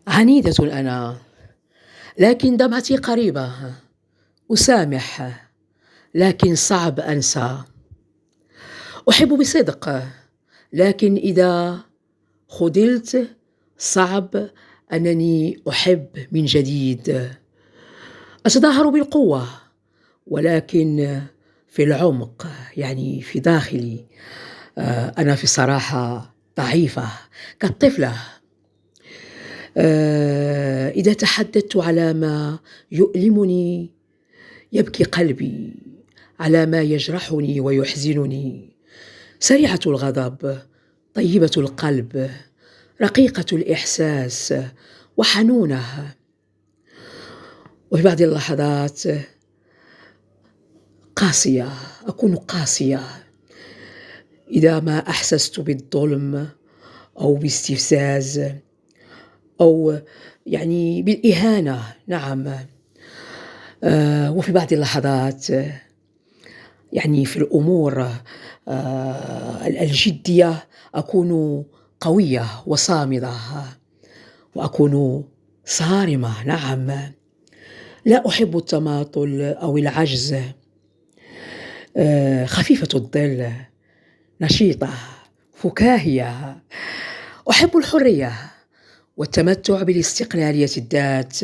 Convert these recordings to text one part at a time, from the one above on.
عنيدة أنا، لكن دمعتي قريبة. أسامح، لكن صعب أنسى. أحب بصدق، لكن إذا خذلت صعب أنني أحب من جديد. أتظاهر بالقوة، ولكن في العمق في داخلي أنا في الصراحة ضعيفة كالطفلة. إذا تحدثت على ما يؤلمني يبكي قلبي، على ما يجرحني ويحزنني. سريعة الغضب، طيبة القلب، رقيقة الإحساس وحنونة. وفي بعض اللحظات قاسية، أكون قاسية إذا ما أحسست بالظلم أو باستفزاز أو بالإهانة. نعم. وفي بعض اللحظات في الأمور الجدية أكون قوية وصامدة، وأكون صارمة. نعم. لا أحب التماطل أو العجز. خفيفة الظل، نشيطة، فكاهية. أحب الحرية والتمتع بالاستقلالية الذات،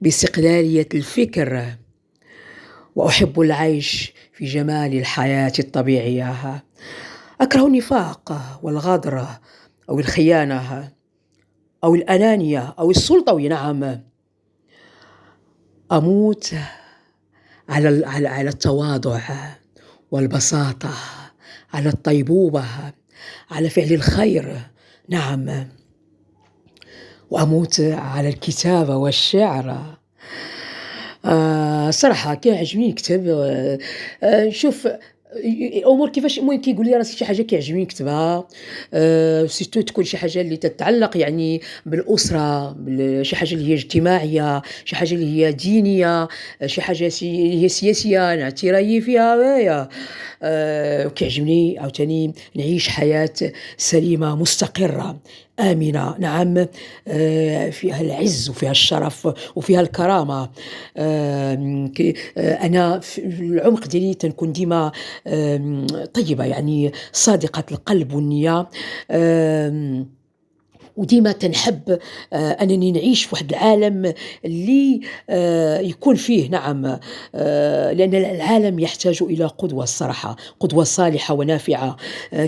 باستقلالية الفكر. وأحب العيش في جمال الحياة الطبيعية. أكره النفاق والغدر أو الخيانة أو الأنانية أو السلطوية. نعم. أموت على التواضع والبساطة، على الطيبوبة، على فعل الخير. نعم. وأموت على الكتابة والشعر. صراحة كيعجبني نكتب. شوف الأمور كيفاش، المهم كيقول لي راسي شي حاجة كيعجبني نكتبها. سيرتو تكون شي حاجة اللي تتعلق بالأسرة، شي حاجة اللي هي اجتماعية، شي حاجة اللي هي دينية، شي حاجة اللي هي سياسية نعتي رايي فيها هي. كيعجبني عاوتاني نعيش حياة سليمة مستقرة آمنة. نعم. فيها العز وفيها الشرف وفيها الكرامة. أنا في العمق ديالي تنكون ديما طيبة، صادقة القلب والنية. وديما تنحب أنني نعيش في واحد العالم اللي يكون فيه. نعم. لأن العالم يحتاج إلى قدوة، الصراحة قدوة صالحة ونافعة.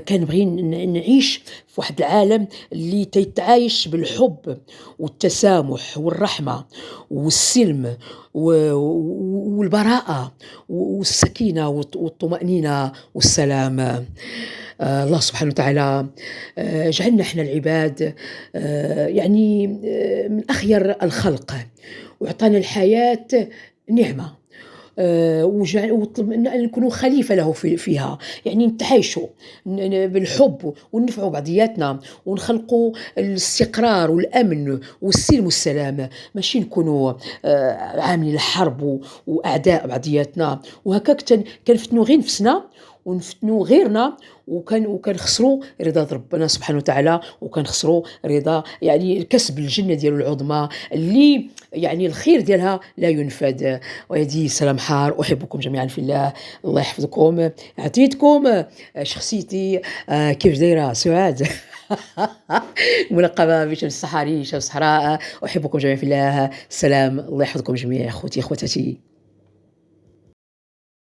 كنبغي نعيش في واحد العالم اللي تتعايش بالحب والتسامح والرحمة والسلم والبراءة والسكينة والطمأنينة والسلام. الله سبحانه وتعالى جعلنا احنا العباد من أخير الخلق، وأعطانا الحياة نعمة. وطلب أن نكونوا خليفة له فيها، نتعايشوا بالحب وننفعوا بعضياتنا ونخلقوا الاستقرار والأمن والسلم والسلام، ماشي نكونوا عاملين الحرب وأعداء بعضياتنا. وهكاك كنفتنوا غير نفسنا ونفتنوا غيرنا، وكنخسروا رضا ربنا سبحانه وتعالى، وكنخسروا رضا كسب الجنة ديالو العظمى اللي الخير ديالها لا ينفد. ويدي سلام حار، أحبكم جميعا في الله. الله يحفظكم. عطيتكم شخصيتي كيف دايرة سعاد ملقبة بشمس الصحاري، شمس الصحراء. أحبكم جميعا في الله. سلام، الله يحفظكم جميعا أخوتي أخواتي.